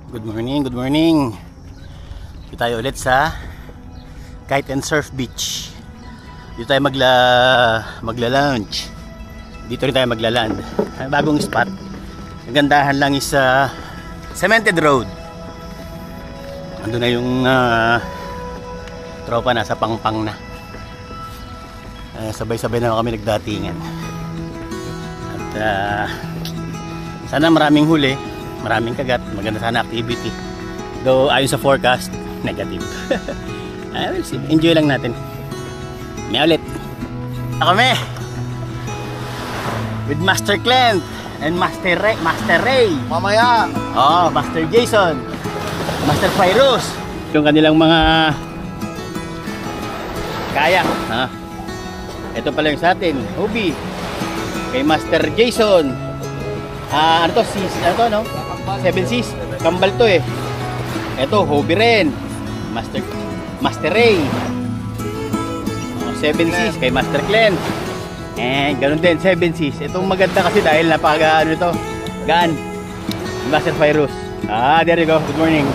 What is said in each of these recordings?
Good morning, good morning. Dito tayo ulit sa Kite and Surf Beach. Dito tayo magla-lunch. Dito rin tayo magla-land. Bagong spot. Ang gandahan lang is cemented road. Ando na yung tropa na sa pangpang na. Sabay-sabay na kami nagdatingan. At sana maraming huli, maraming kagat, maganda sana activity. Though ayon sa forecast, negative. We'll see. Enjoy lang natin. May ulit. Kami with Master Clint and Master Ray. Mamaya. Oh, Master Jason, Master Pyrus. Yung kanilang mga kayak. Ito pala yung sa atin, Hobie. Kay Master Jason. Ano to? Ano to, no? 7Cs. Kambal to eh. Ito, Hobie rin. Master Ray. 7Cs kay Master Clint. Ganun din, 7Cs. Itong maganda kasi dahil napaka ano ito, gaan. Master Pyrus. There you go. Good morning.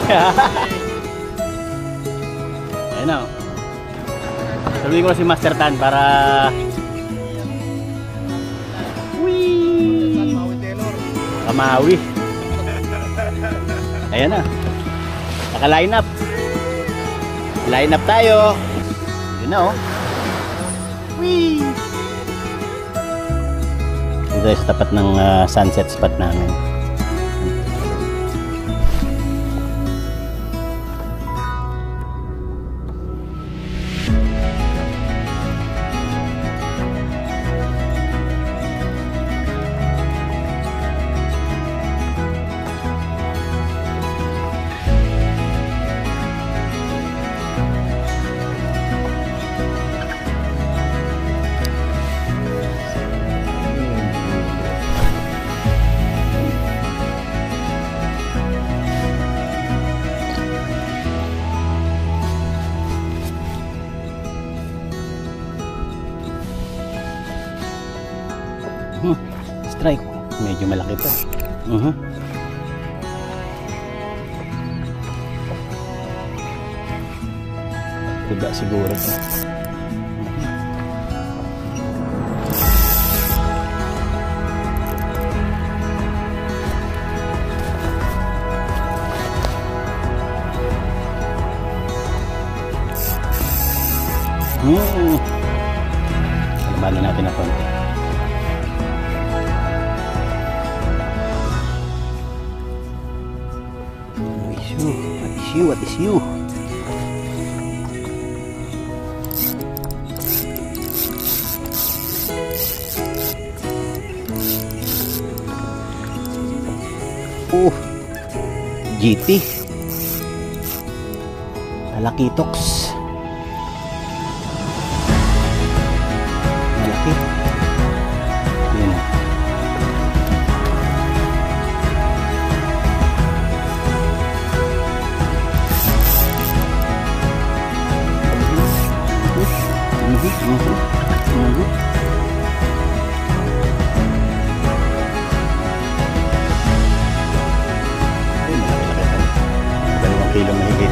Ayan o. Saluhin ko na si Master Tan para Kamawi. Ayan na. Naka-line up. Line up tayo. Yun na oh. Whee! Dito sa tapat ng sunset spot namin. Strike. Medyo malaki to. Kuda siguro to. Labanan natin na konti. What is you? GT Talakitox. Malaki. Yun. Kilo mahigit.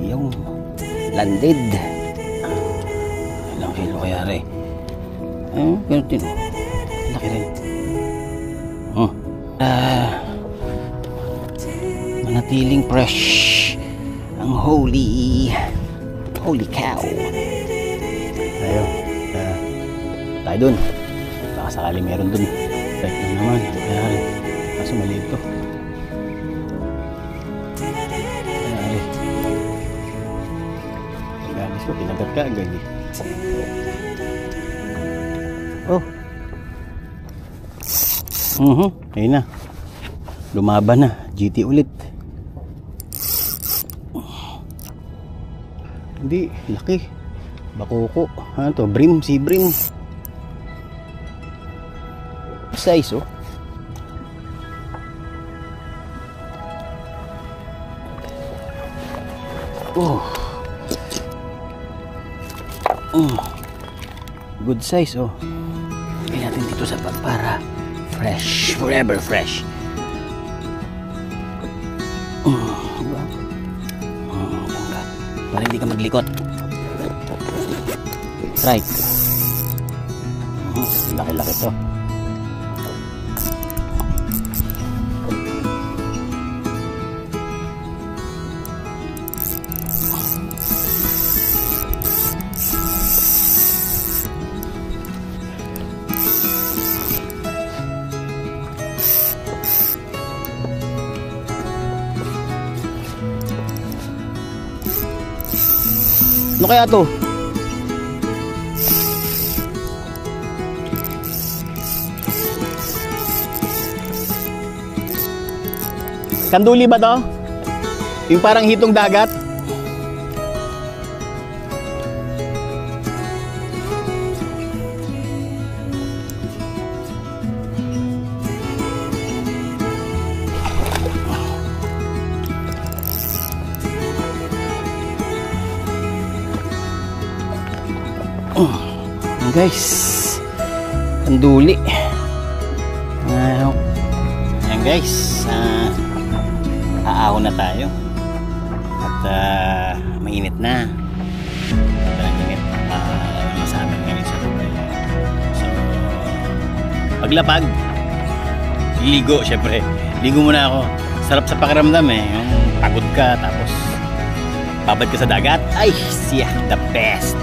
Yung landed. Ilang kilo kaya rin? Ganun din. Laki rin. Manatiling fresh ang holy cow. Ayun. Tayo dun. Baka sakali meron dun. Right lang naman. Kaya rin. Kaso maliit to. Ganis ko. Tinagat ka agad eh. Oh. Ayun na. Lumaban na. GT ulit. Hindi. Laki. Bakoko. Ano to? Brim. Sea brim. Size oh. Good size, oh. Lagyan natin dito sa bag para fresh, forever fresh. Diba? Para hindi ka maglikot. Right. Laki-laki to. Ano kaya to? Kanduli ba to? Yung parang hitong dagat? Guys, kanduli. Ayan guys, aahon na tayo at mainit na. Sobrang init sa amin ngayon sa Dubai. So paglapag, ligo syempre. Ligo muna ako. Sarap sa pakiramdam eh. Yung pagod ka tapos babad ka sa dagat. Ay, siya, the best.